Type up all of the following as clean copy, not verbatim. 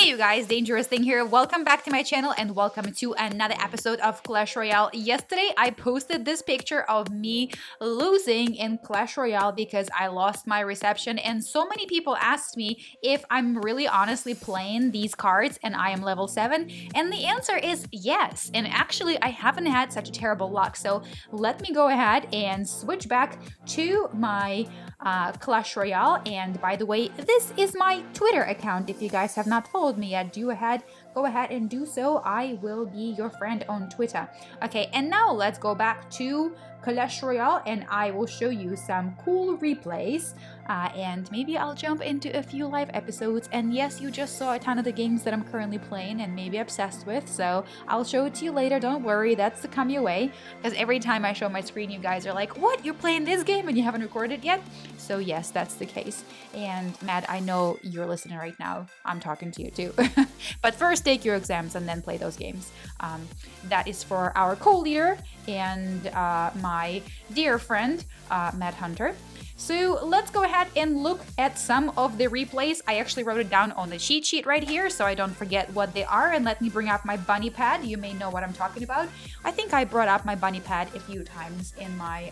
Hey you guys, Dangerous Thing here. Welcome back to my channel and welcome to another episode of Clash Royale. Yesterday I posted this picture of me losing in Clash Royale because I lost my reception, and so many people asked me if I'm really honestly playing these cards and I am level 7, and the answer is yes. And actually I haven't had such a terrible luck, so let me go ahead and switch back to my Clash Royale. And by the way, this is my Twitter account. If you guys have not followed me yet, go ahead and do so. I will be your friend on Twitter. Okay, and now let's go back to Clash Royale and I will show you some cool replays, and maybe I'll jump into a few live episodes. And yes, you just saw a ton of the games that I'm currently playing and maybe obsessed with, so I'll show it to you later. Don't worry, that's to come your way, because every time I show my screen you guys are like, what, you're playing this game and you haven't recorded it yet? So yes, that's the case. And Matt, I know you're listening right now. I'm talking to you too. But first take your exams and then play those games. That is for our co-leader and my dear friend, Matt Hunter. So let's go ahead and look at some of the replays. I actually wrote it down on the cheat sheet right here so I don't forget what they are. And let me bring up my bunny pad. You may know what I'm talking about. I think I brought up my bunny pad a few times in my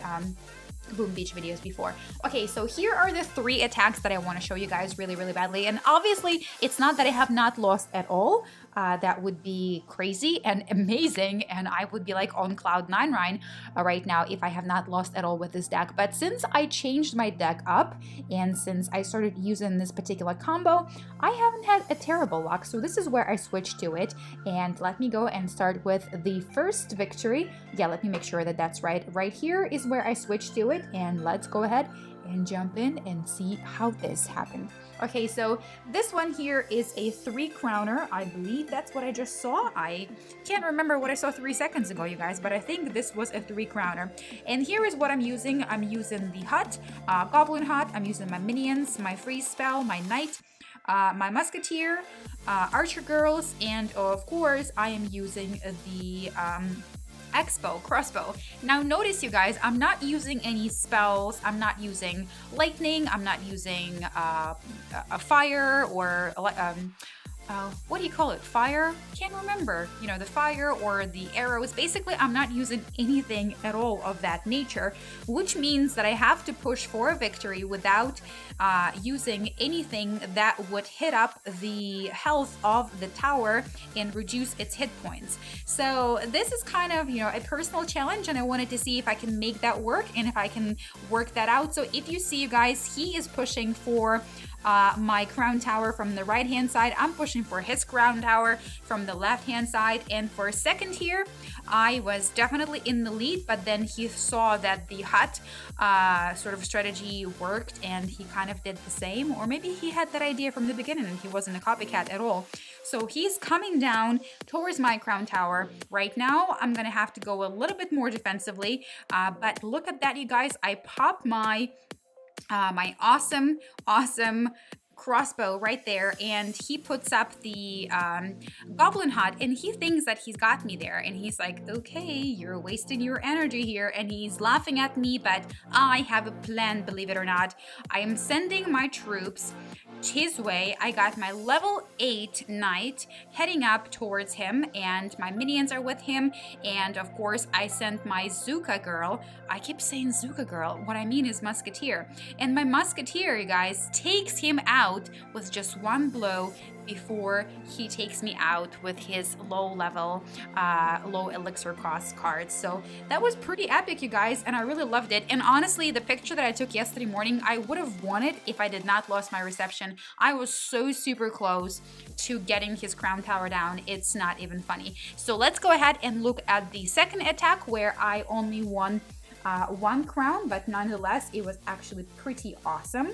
Boom Beach videos before. Okay, so here are the 3 attacks that I want to show you guys really badly. And obviously it's not that I have not lost at all. That would be crazy and amazing, and I would be like on cloud 9 right now if I have not lost at all with this deck. But since I changed my deck up and since I started using this particular combo, I haven't had a terrible luck. So this is where I switched to it, and let me go and start with the first victory. Yeah, let me make sure that that's right. Right here is where I switched to it, and let's go ahead and jump in and see how this happened. Okay, so this one here is a 3 crowner. I believe that's what I just saw. I can't remember what I saw 3 seconds ago, you guys, but I think this was a 3 crowner. And here is what I'm using. I'm using the hut, Goblin hut. I'm using my minions, my freeze spell, my knight, my musketeer, archer girls, and of course I am using the crossbow. Now notice, you guys, I'm not using any spells. I'm not using lightning. I'm not using a fire or what do you call it? Fire? Can't remember. You know, the fire or the arrows. Basically, I'm not using anything at all of that nature, which means that I have to push for a victory without using anything that would hit up the health of the tower and reduce its hit points. So this is kind of, you know, a personal challenge, and I wanted to see if I can make that work and if I can work that out. So if you see, you guys, he is pushing for my crown tower from the right hand side. I'm pushing for his crown tower from the left hand side, and for a second here I was definitely in the lead, but then he saw that the hut sort of strategy worked and he kind of did the same, or maybe he had that idea from the beginning and he wasn't a copycat at all. So he's coming down towards my crown tower. Right now I'm gonna have to go a little bit more defensively, but look at that, you guys. I popped my my awesome crossbow right there, and he puts up the goblin hut, and he thinks that he's got me there, and he's like, okay, you're wasting your energy here, and he's laughing at me, but I have a plan, believe it or not. I am sending my troops his way. I got my level 8 knight heading up towards him, and my minions are with him, and of course I sent my Zuka girl. I keep saying Zuka girl, what I mean is musketeer, and my musketeer, you guys, takes him out with just one blow before he takes me out with his low level low elixir cost cards. So that was pretty epic, you guys, and I really loved it. And honestly, the picture that I took yesterday morning, I would have won it if I did not lose my reception. I was so super close to getting his crown tower down, it's not even funny. So let's go ahead and look at the second attack, where I only won 1 crown, but nonetheless it was actually pretty awesome.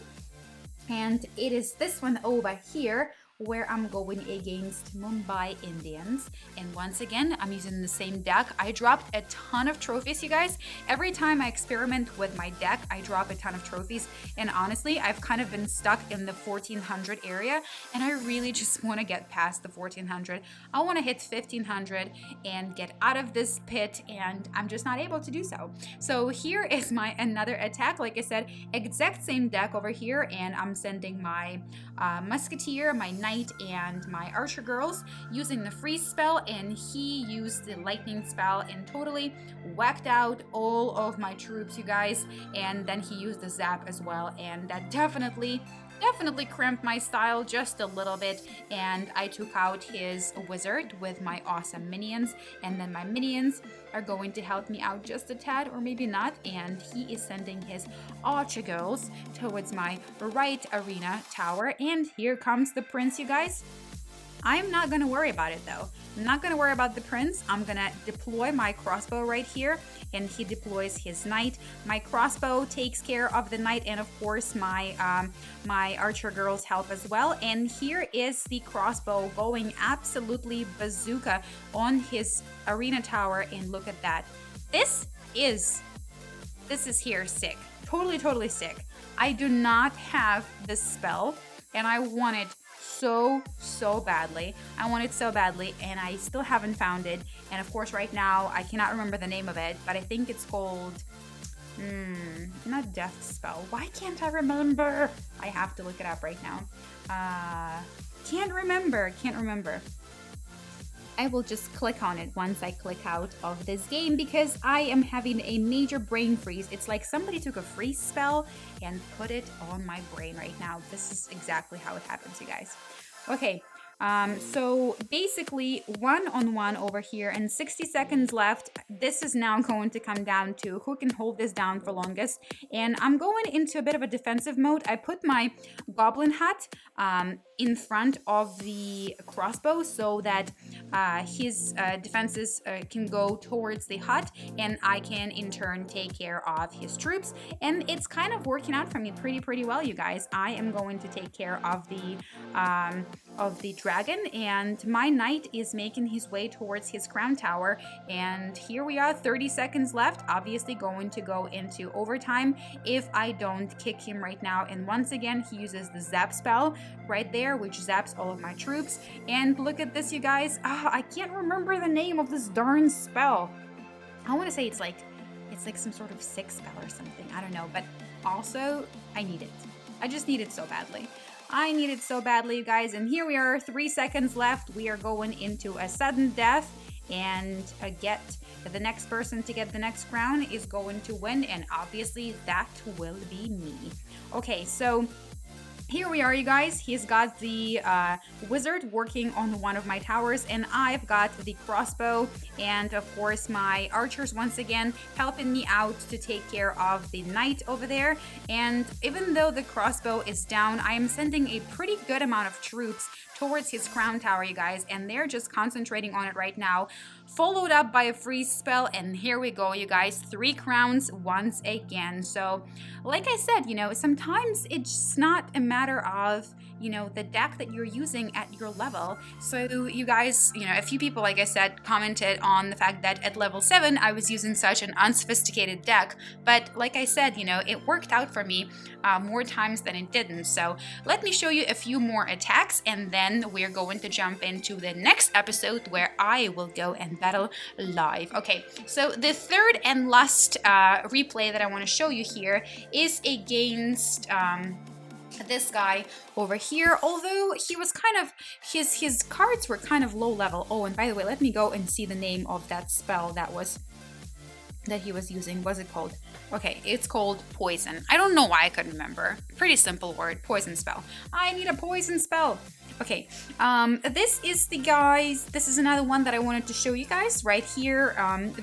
And it is this one over here, where I'm going against Mumbai Indians. And once again, I'm using the same deck. I dropped a ton of trophies, you guys. Every time I experiment with my deck, I drop a ton of trophies. And honestly, I've kind of been stuck in the 1400 area, and I really just want to get past the 1400. I want to hit 1500 and get out of this pit, and I'm just not able to do so. So here is my another attack. Like I said, exact same deck over here, and I'm sending my Musketeer, my Knight, knight and my archer girls using the freeze spell, and he used the lightning spell and totally whacked out all of my troops, you guys. And then he used the zap as well, and that definitely cramped my style just a little bit. And I took out his wizard with my awesome minions, and then my minions are going to help me out just a tad, or maybe not. And he is sending his archer girls towards my right arena tower, and here comes the prince, you guys. I'm not gonna worry about it though. I'm not gonna worry about the prince. I'm gonna deploy my crossbow right here, and he deploys his knight. My crossbow takes care of the knight, and of course my my archer girls help as well. And here is the crossbow going absolutely bazooka on his arena tower, and look at that. This is here sick. Totally sick. I do not have this spell, and I want it so badly. I want it so badly, and I still haven't found it. And of course right now I cannot remember the name of it, but I think it's called not death spell. Why can't I remember? I have to look it up right now. Can't remember. I will just click on it once I click out of this game, because I am having a major brain freeze. It's like somebody took a freeze spell and put it on my brain right now. This is exactly how it happens, you guys. Okay, so basically 1-on-1 over here and 60 seconds left. This is now going to come down to who can hold this down for longest, and I'm going into a bit of a defensive mode. I put my goblin hat in front of the crossbow so that his defenses can go towards the hut, and I can in turn take care of his troops. And it's kind of working out for me pretty well, you guys. I am going to take care of the dragon, and my knight is making his way towards his crown tower. And here we are, 30 seconds left, obviously going to go into overtime if I don't kick him right now. And once again he uses the zap spell right there, which zaps all of my troops. And look at this, you guys. I can't remember the name of this darn spell. I want to say it's like some sort of sick spell or something, I don't know, but also I need it. I just need it so badly. I need it so badly, you guys. And here we are, 3 seconds left. We are going into a sudden death, and the next person to get the next crown is going to win, and obviously that will be me. Okay, so here we are, you guys. He's got the wizard working on one of my towers, and I've got the crossbow, and of course my archers once again helping me out to take care of the knight over there. And even though the crossbow is down, I am sending a pretty good amount of troops towards his crown tower, you guys, and they're just concentrating on it right now, followed up by a freeze spell. And here we go, you guys, 3 crowns once again. So like I said, sometimes it's not a matter of the deck that you're using at your level. So you guys, a few people, like I said, commented on the fact that at level 7 I was using such an unsophisticated deck, but like I said, it worked out for me more times than it didn't. So let me show you a few more attacks, and then we're going to jump into the next episode where I will go and battle live. Okay, so the third and last replay that I want to show you here is against this guy over here, although he was kind of his cards were kind of low level. Oh, and by the way, let me go and see the name of that spell that he was using. What's it called? Okay, it's called poison. I don't know why I couldn't remember. Pretty simple word, poison spell. I need a poison spell. Okay, this is another one that I wanted to show you guys right here.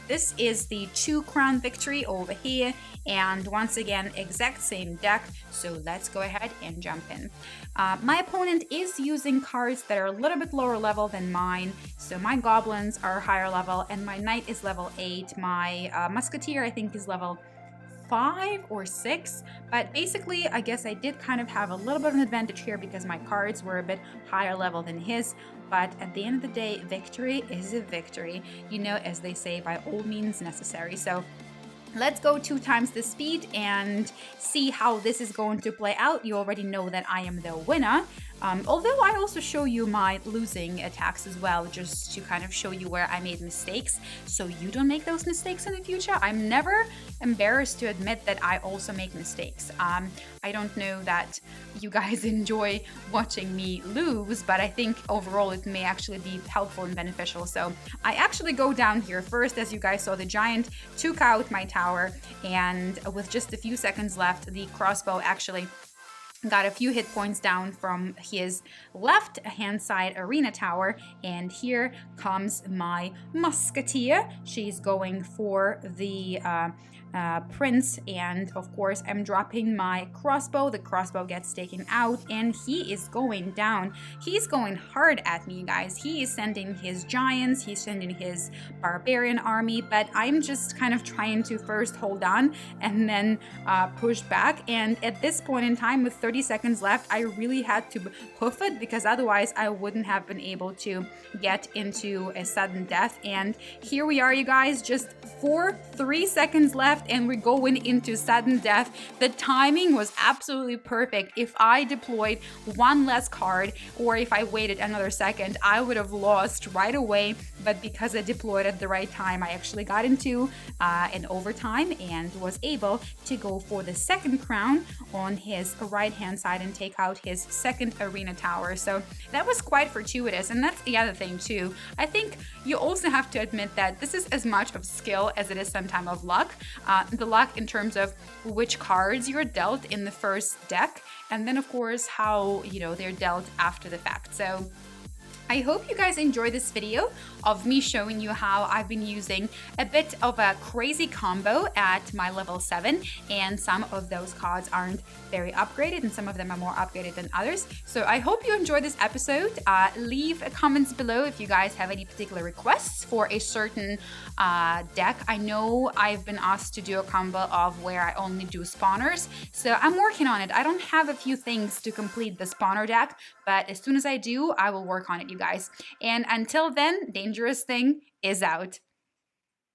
This is the 2 crown victory over here, and once again, exact same deck. So let's go ahead and jump in. My opponent is using cards that are a little bit lower level than mine. So my goblins are higher level, and my knight is level 8. My musketeer, I think, is level 5 or 6, but basically I guess I did kind of have a little bit of an advantage here because my cards were a bit higher level than his. But at the end of the day, victory is a victory, as they say, by all means necessary. So let's go 2 times the speed and see how this is going to play out. You already know that I am the winner. Although I also show you my losing attacks as well, just to kind of show you where I made mistakes, so you don't make those mistakes in the future. I'm never embarrassed to admit that I also make mistakes. I don't know that you guys enjoy watching me lose, but I think overall it may actually be helpful and beneficial. So I actually go down here first. As you guys saw, the giant took out my tower, and with just a few seconds left, the crossbow actually got a few hit points down from his left hand side arena tower. And here comes my Muskateer. She's going for the prince, and of course I'm dropping my crossbow. The crossbow gets taken out, and he is going down. He's going hard at me, guys. He is sending his giants, he's sending his barbarian army, but I'm just kind of trying to first hold on and then push back. And at this point in time, with 30 seconds left, I really had to hoof it, because otherwise I wouldn't have been able to get into a sudden death. And here we are, you guys, just 3 seconds left, and we're going into sudden death. The timing was absolutely perfect. If I deployed one less card, or if I waited another second, I would have lost right away. But because I deployed at the right time, I actually got into an overtime and was able to go for the second crown on his right hand side and take out his second arena tower. So that was quite fortuitous. And that's the other thing too. I think you also have to admit that this is as much of skill as it is some time of luck. The luck in terms of which cards you're dealt in the first deck, and then of course how, you know, they're dealt after the fact. So I hope you guys enjoy this video of me showing you how I've been using a bit of a crazy combo at my level 7, and some of those cards aren't very upgraded and some of them are more upgraded than others. So I hope you enjoyed this episode. Leave comments below if you guys have any particular requests for a certain deck. I know I've been asked to do a combo of where I only do spawners, so I'm working on it. I don't have a few things to complete the spawner deck, but as soon as I do, I will work on it, you guys. And until then, Dangerous Thing is out.